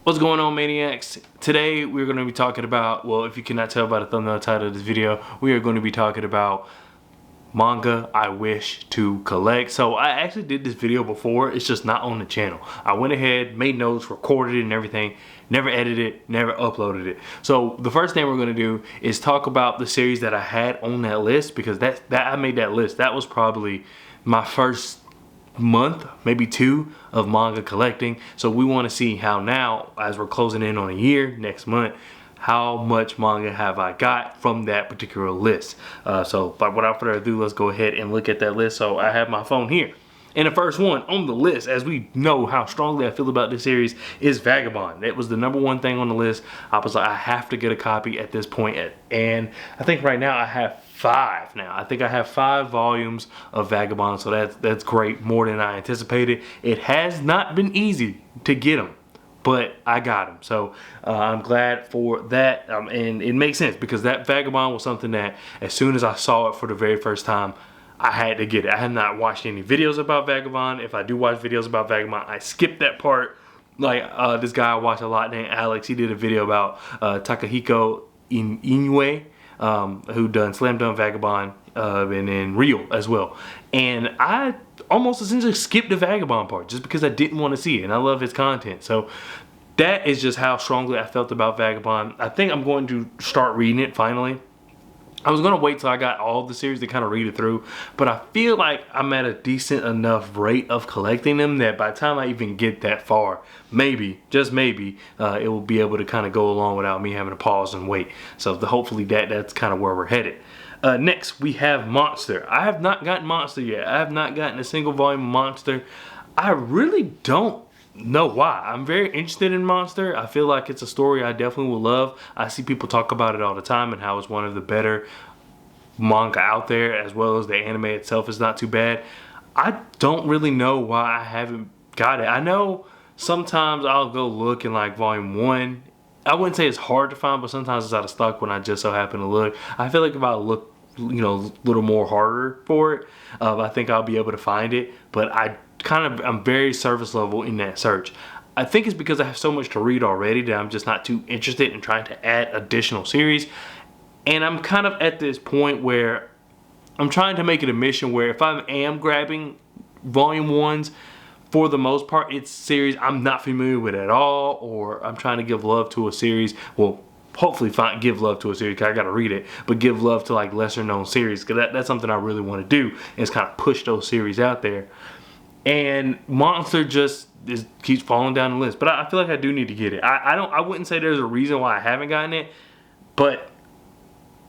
What's going on, Maniacs? Today we're going to be talking about, well, if you cannot tell by the thumbnail title of this video, we are going to be talking about manga I wish to collect. So I actually did this video before, it's just not on the channel. I went ahead, made notes, recorded it and everything, never edited it, never uploaded it. So the first thing we're going to do is talk about the series that I had on that list, because I made that list. That was probably my first month, maybe two, of manga collecting. So we want to see how now, as we're closing in on a year next month, how much manga have I got from that particular list. So without further ado, let's go ahead and look at that list. So I have my phone here, and the first one on the list, as we know how strongly I feel about this series, is Vagabond. It was the #1 thing on the list. I was like, I have to get a copy at this point, and I think right now I have 5 now. I think I have 5 volumes of Vagabond, so that's great, more than I anticipated. It has not been easy to get them, but I got them, so I'm glad for that. And it makes sense, because that Vagabond was something that, as soon as I saw it for the very first time, I had to get it. I have not watched any videos about Vagabond. If I do watch videos about Vagabond, I skip that part. Like this guy I watch a lot named Alex, he did a video about Takahiko Inoue, who done Slam Dunk Vagabond and then Real as well. And I almost essentially skipped the Vagabond part just because I didn't want to see it, and I love his content. So that is just how strongly I felt about Vagabond. I think I'm going to start reading it finally. I was going to wait till I got all of the series to kind of read it through, but I feel like I'm at a decent enough rate of collecting them that by the time I even get that far, maybe, just maybe, it will be able to kind of go along without me having to pause and wait. So hopefully that's kind of where we're headed. Next, we have Monster. I have not gotten Monster yet. I have not gotten a single volume of Monster. I really don't know why. I'm very interested in Monster. I feel like it's a story I definitely would love. I see people talk about it all the time and how it's one of the better manga out there, as well as the anime itself is not too bad. I don't really know why I haven't got it. I know sometimes I'll go look in like volume 1. I wouldn't say it's hard to find, but sometimes it's out of stock when I just so happen to look. I feel like if I look, you know, a little more harder for it, I think I'll be able to find it. But I'm very surface level in that search. I think it's because I have so much to read already that I'm just not too interested in trying to add additional series. And I'm kind of at this point where I'm trying to make it a mission where if I am grabbing volume 1s, for the most part, it's series I'm not familiar with at all, or I'm trying to give love to a series. Well, hopefully give love to a series, because I got to read it, but give love to like lesser known series, because that's something I really want to do, is kind of push those series out there. And Monster just keeps falling down the list, but I feel like I do need to get it. I wouldn't say there's a reason why I haven't gotten it, but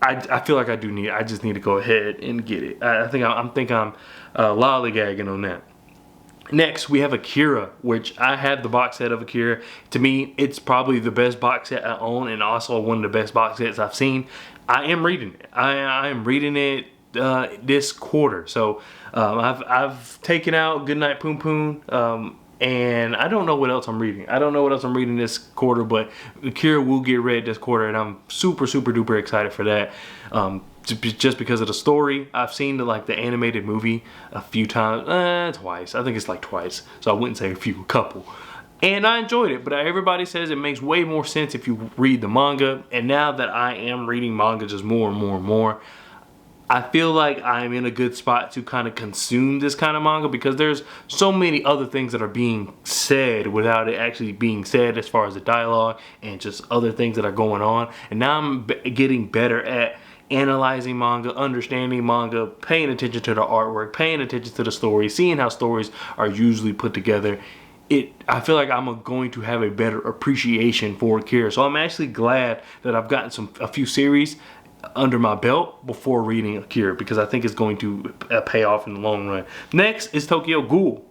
I feel like I do need it. I just need to go ahead and get it. I think I'm lollygagging on that. Next, we have Akira, which I have the box set of Akira. To me, it's probably the best box set I own, and also one of the best box sets I've seen. I am reading it. I am reading it this quarter. So I've taken out Goodnight Poon Poon, and I don't know what else I'm reading. I don't know what else I'm reading this quarter, but Akira will get read this quarter, and I'm super duper excited for that. Just because of the story. I've seen the animated movie a few times, twice. I think it's like twice, so I wouldn't say a few, a couple. And I enjoyed it, but everybody says it makes way more sense if you read the manga. And now that I am reading manga just more and more and more, I feel like I'm in a good spot to kind of consume this kind of manga, because there's so many other things that are being said without it actually being said, as far as the dialogue and just other things that are going on. And now I'm getting better at analyzing manga, understanding manga, paying attention to the artwork, paying attention to the story, seeing how stories are usually put together. I feel like I'm going to have a better appreciation for Akira. So I'm actually glad that I've gotten a few series under my belt before reading Akira, because I think it's going to pay off in the long run. Next is Tokyo Ghoul.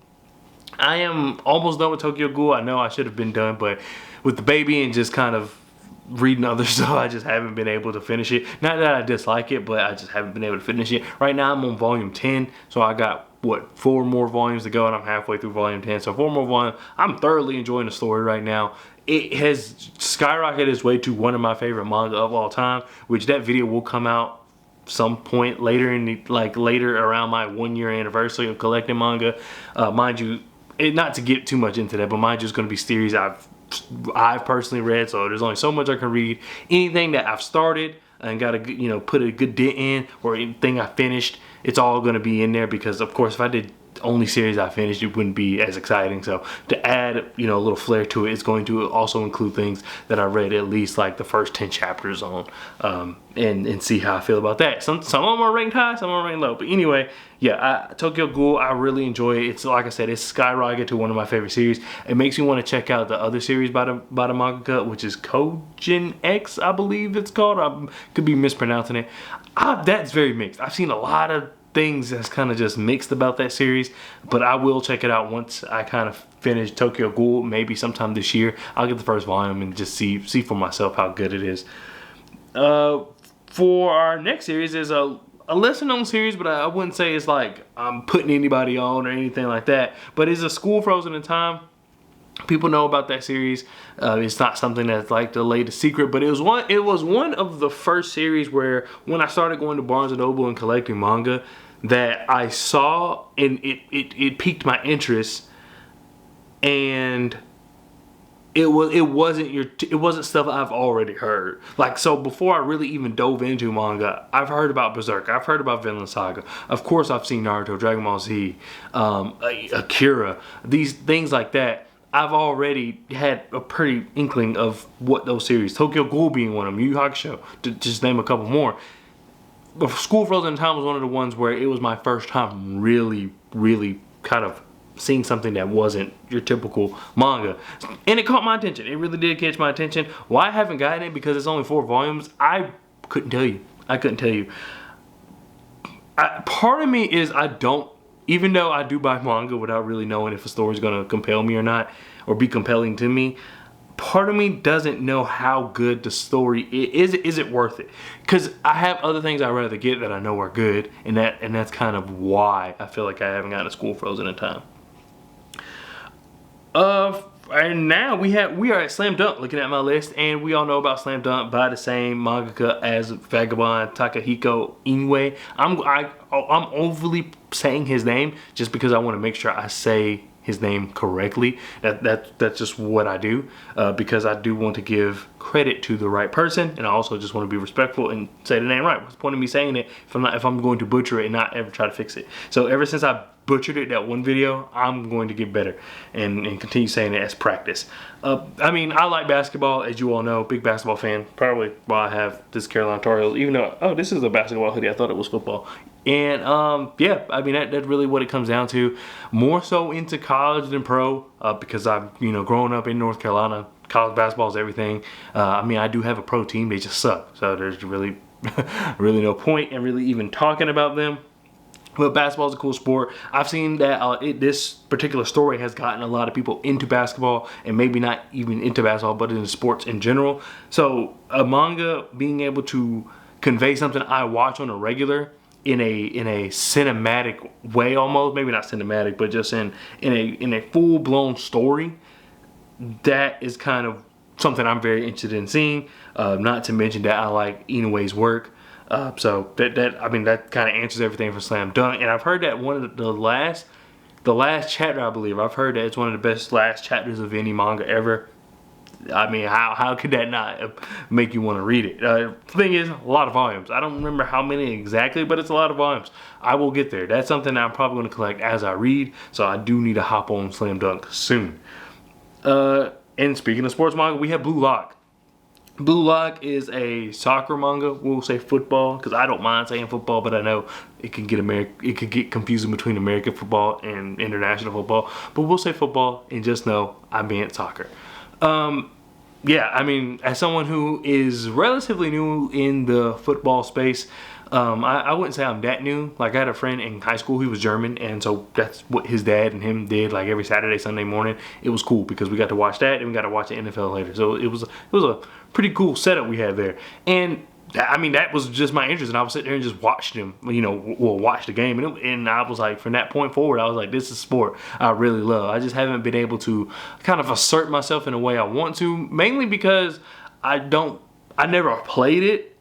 I am almost done with Tokyo Ghoul. I know I should have been done, but with the baby and just kind of reading other stuff, I just haven't been able to finish it. Not that I dislike it, but I just haven't been able to finish it. Right now I'm on volume 10, so I got, what, 4 more volumes to go, and I'm halfway through volume 10. So 4 more volumes. I'm thoroughly enjoying the story right now. It has skyrocketed its way to one of my favorite manga of all time, which that video will come out some point later later around my 1-year anniversary of collecting manga. Mind you, not to get too much into that, but mind you, it's going to be series I've I've personally read, so there's only so much I can read. Anything that I've started and got to, you know, put a good dent in, or anything I finished, it's all going to be in there, because of course if I did only series I finished, it wouldn't be as exciting. So to add, you know, a little flair to it, it's going to also include things that I read at least like the first 10 chapters on, and see how I feel about that. Some of them are ranked high, some are ranked low, but anyway, yeah, Tokyo Ghoul, I really enjoy it. It's, like I said, it's skyrocketed to one of my favorite series. It makes me want to check out the other series by the mangaka, which is Kojin X, I believe it's called. I could be mispronouncing it. That's very mixed. I've seen a lot of things that's kind of just mixed about that series, but I will check it out once I kind of finish Tokyo Ghoul, maybe sometime this year. I'll get the first volume and just see for myself how good it is. For our next series is a lesser known series, but I wouldn't say it's like I'm putting anybody on or anything like that, but it's a School Frozen in Time. People know about that series. It's not something that's like the latest secret, but it was one of the first series where, when I started going to Barnes & Noble and collecting manga, that I saw, and it piqued my interest, and it wasn't stuff I've already heard. Like, so before I really even dove into manga, I've heard about Berserk, I've heard about Vinland Saga, of course I've seen Naruto, Dragon Ball Z, Akira, these things like that. I've already had a pretty inkling of what those series, Tokyo Ghoul being one of them, Yu Yu Hakusho, to just name a couple more. But School Frozen in Time was one of the ones where it was my first time really kind of seeing something that wasn't your typical manga. And it caught my attention. It really did catch my attention. Why I haven't gotten it, because it's only 4 volumes, I couldn't tell you. Part of me is I don't, even though I do buy manga without really knowing if a story is going to compel me or not, or be compelling to me, part of me doesn't know how good the story is. Is it worth it? Because I have other things I'd rather get that I know are good, and that's kind of why I feel like I haven't gotten a School Frozen in Time. And now we are at Slam Dunk, looking at my list, and we all know about Slam Dunk by the same mangaka as Vagabond, Takahiko Inoue. I'm overly saying his name just because I want to make sure I say his name correctly. That's just what I do, because I do want to give credit to the right person, and I also just want to be respectful and say the name right. What's the point of me saying it if I'm going to butcher it and not ever try to fix it? So ever since I butchered it that one video, I'm going to get better and continue saying it as practice. I mean, I like basketball, as you all know, big basketball fan. Probably why I have this Carolina Tar Heels, even though, oh, this is a basketball hoodie, I thought it was football. And yeah, I mean, that's really what it comes down to. More so into college than pro, because I've, you know, growing up in North Carolina, college basketball is everything. I mean, I do have a pro team, they just suck, so there's really really no point in really even talking about them. But basketball is a cool sport. I've seen that this particular story has gotten a lot of people into basketball, and maybe not even into basketball, but in sports in general. So a manga being able to convey something I watch on a regular in a cinematic way, almost, maybe not cinematic, but just in a full-blown story, that is kind of something I'm very interested in seeing. Not to mention that I like Inoue's work. So I mean, that kind of answers everything for Slam Dunk. And I've heard that one of the last chapter, I believe, I've heard that it's one of the best last chapters of any manga ever. I mean, how could that not make you want to read it? The thing is, a lot of volumes. I don't remember how many exactly, but it's a lot of volumes. I will get there. That's something that I'm probably going to collect as I read, so I do need to hop on Slam Dunk soon. And speaking of sports manga, we have Blue Lock. Blue Lock is a soccer manga. We'll say football, because I don't mind saying football, but I know it can get confusing between American football and international football. But we'll say football, and just know I meant soccer. Yeah, I mean, as someone who is relatively new in the football space, I wouldn't say I'm that new. Like, I had a friend in high school, he was German, and so that's what his dad and him did, like, every Saturday, Sunday morning. It was cool because we got to watch that and we got to watch the NFL later. So it was a pretty cool setup we had there. And I mean, that was just my interest, and I was sitting there and just watched him, you know, watch the game, and I was like, from that point forward, I was like, this is sport I really love. I just haven't been able to kind of assert myself in a way I want to, mainly because I never played it,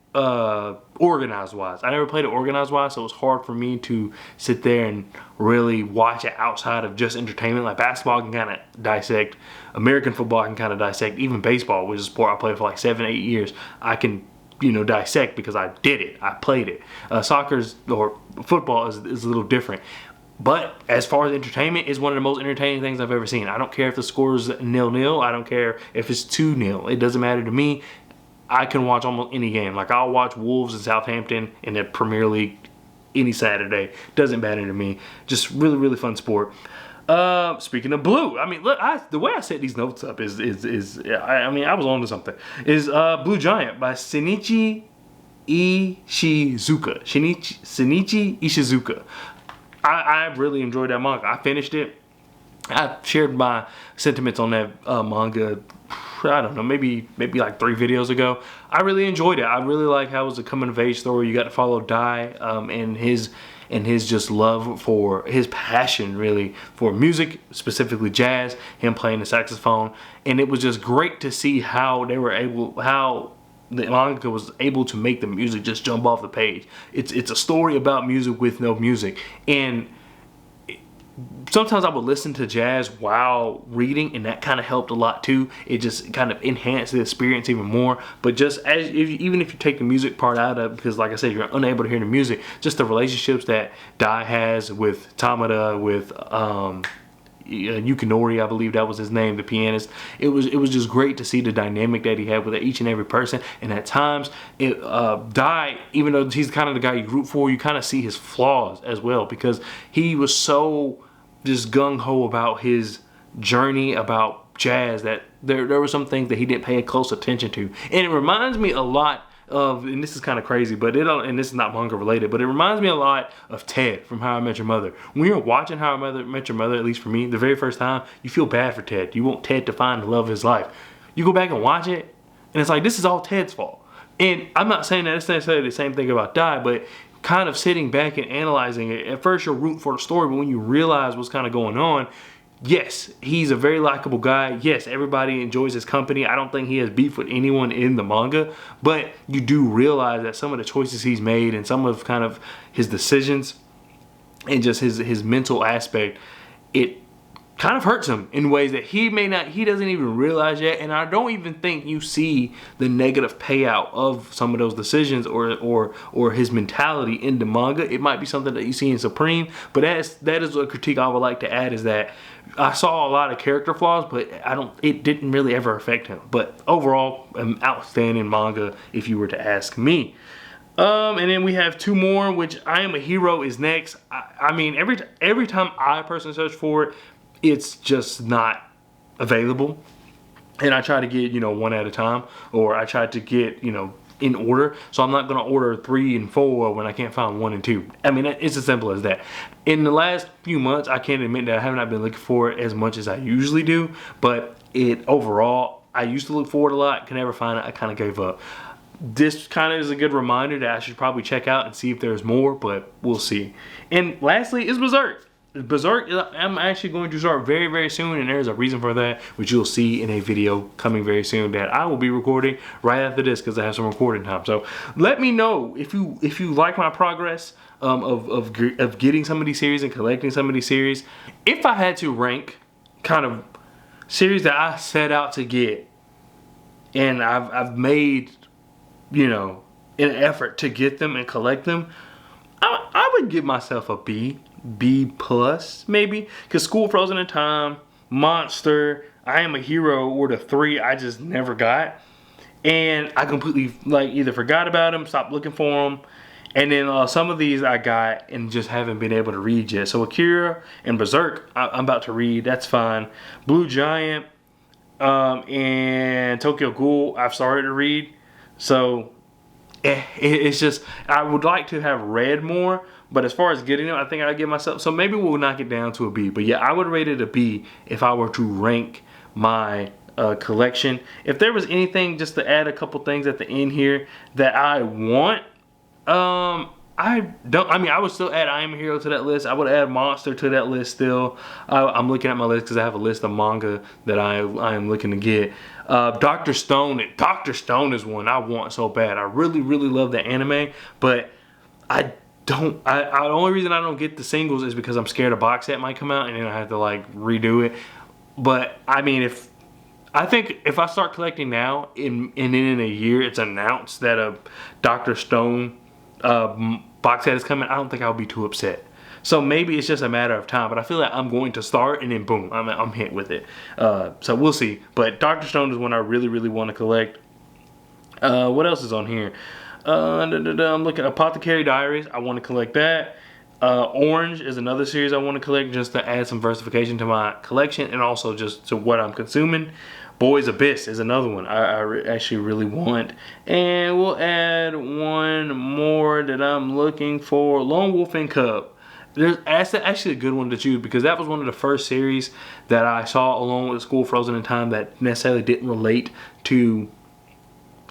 organized wise. I never played it organized wise, so it was hard for me to sit there and really watch it outside of just entertainment. Like basketball I can kind of dissect, American football I can kind of dissect, even baseball, which is a sport I played for like 7-8 years, I can, you know, dissect because I did it, I played it. Soccer's or football is a little different. But as far as entertainment, it's one of the most entertaining things I've ever seen. I don't care if the score is 0-0. I don't care if it's 2-0. It doesn't matter to me. I can watch almost any game. Like I'll watch Wolves and Southampton in the Premier League any Saturday. Doesn't matter to me. Just really, really fun sport. Speaking of blue, I mean, look, the way I set these notes up is I mean, I was on to something. Is Blue Giant by Shinichi Ishizuka. Shinichi Ishizuka. I really enjoyed that manga. I finished it. I shared my sentiments on that manga, I don't know, maybe like 3 videos ago. I really enjoyed it. I really like how it was a coming of age story. You got to follow Dai and his just love for, his passion really for music, specifically jazz, him playing the saxophone. And it was just great to see how they were able, how the manga was able to make the music just jump off the page. It's a story about music with no music. And sometimes I would listen to jazz while reading, and that kind of helped a lot too. It just kind of enhanced the experience even more. But just even if you take the music part out of it, because like I said, you're unable to hear the music, just the relationships that Dai has with Tamada, with Yukinori, I believe that was his name, the pianist. It was just great to see the dynamic that he had with each and every person. And at times, Dai, even though he's kind of the guy you root for, you kind of see his flaws as well, because he was so just gung-ho about his journey about jazz that there were some things that he didn't pay close attention to. And it reminds me a lot of, and this is kind of crazy, but and this is not manga related, but it reminds me a lot of Ted from How I Met Your Mother. When you're watching How I Met Your Mother, at least for me, the very first time, you feel bad for Ted. You want Ted to find the love of his life. You go back and watch it, and it's like, this is all Ted's fault. And I'm not saying that it's necessarily the same thing about Dai, but kind of sitting back and analyzing it, at first you're rooting for the story, but when you realize what's kind of going on, yes, he's a very likable guy. Yes, everybody enjoys his company. I don't think he has beef with anyone in the manga, but you do realize that some of the choices he's made and some of kind of his decisions and just his mental aspect, it kind of hurts him in ways that he doesn't even realize yet. And I don't even think you see the negative payout of some of those decisions or his mentality in the manga. It might be something that you see in Supreme, but that is a critique I would like to add, is that I saw a lot of character flaws, but it didn't really ever affect him. But overall, an outstanding manga if you were to ask me. And then we have 2 more, which I Am a Hero is next. I mean, every time I personally search for it, it's just not available. And I try to get, one at a time, or I try to get, in order. So I'm not going to order 3 and 4 when I can't find 1 and 2. I mean, it's as simple as that. In the last few months, I can't admit that I have not been looking for it as much as I usually do, but overall, I used to look for it a lot, could never find it. I kind of gave up. This kind of is a good reminder that I should probably check out and see if there's more, but we'll see. And lastly is Berserk. Berserk, I'm actually going to start very, very soon, and there's a reason for that, which you'll see in a video coming very soon that I will be recording right after this, because I have some recording time. So let me know if you like my progress of getting some of these series and collecting some of these series. If I had to rank kind of series that I set out to get, and I've made, an effort to get them and collect them, I would give myself a B plus maybe, because School Frozen in Time, Monster, I Am a Hero were the 3 I just never got, and I completely either forgot about them, stopped looking for them, and then some of these I got and just haven't been able to read yet. So Akira and Berserk I'm about to read, that's fine. Blue Giant and Tokyo Ghoul I've started to read, so it's just, I would like to have read more, but as far as getting them, I think I'd give myself, so maybe we'll knock it down to a B. But yeah, I would rate it a B if I were to rank my collection. If there was anything, just to add a couple things at the end here that I want, I I mean, I would still add I Am a Hero to that list. I would add Monster to that list still. I'm looking at my list because I have a list of manga that I am looking to get. Dr. Stone. Dr. Stone is one I want so bad. I really, really love the anime, but the only reason I don't get the singles is because I'm scared a box set might come out and then I have to like redo it. But I mean, I think if I start collecting now and then in a year it's announced that a Dr. Stone box set is coming, I don't think I'll be too upset. So maybe it's just a matter of time, but I feel like I'm going to start and then boom, I'm hit with it. So we'll see. But Dr. Stone is one I really, really want to collect. What else is on here? I'm looking at Apothecary Diaries. I want to collect that. Orange is another series I want to collect just to add some diversification to my collection and also just to what I'm consuming. Boys Abyss is another one I actually really want. And we'll add one more that I'm looking for. Lone Wolf and Cub. That's actually a good one to choose because that was one of the first series that I saw along with School Frozen in Time that necessarily didn't relate to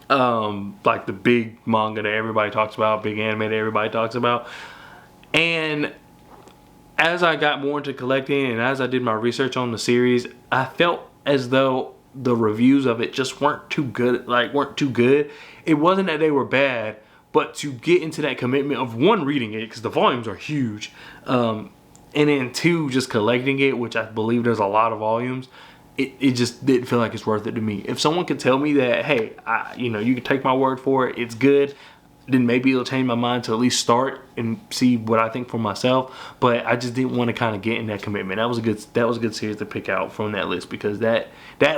like the big manga that everybody talks about, big anime that everybody talks about. And as I got more into collecting and as I did my research on the series, I felt as though the reviews of it just weren't too good. It wasn't that they were bad, but to get into that commitment of one, reading it because the volumes are huge, and then two, just collecting it, which I believe there's a lot of volumes. It just didn't feel like it's worth it to me. If someone could tell me that, hey, you can take my word for it, it's good, then maybe it'll change my mind to at least start and see what I think for myself. But I just didn't want to kind of get in that commitment. That was a good series to pick out from that list because that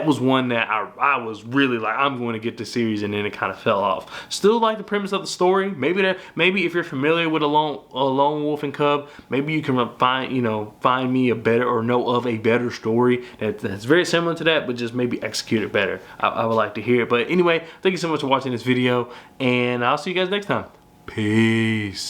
was one that I was really like, I'm going to get the series, and then it kind of fell off. Still like the premise of the story. Maybe if you're familiar with a lone wolf and cub, maybe you can find me a better or know of a better story that's very similar to that, but just maybe execute it better. I would like to hear it. But anyway, thank you so much for watching this video, and I'll see you guys next time. Peace.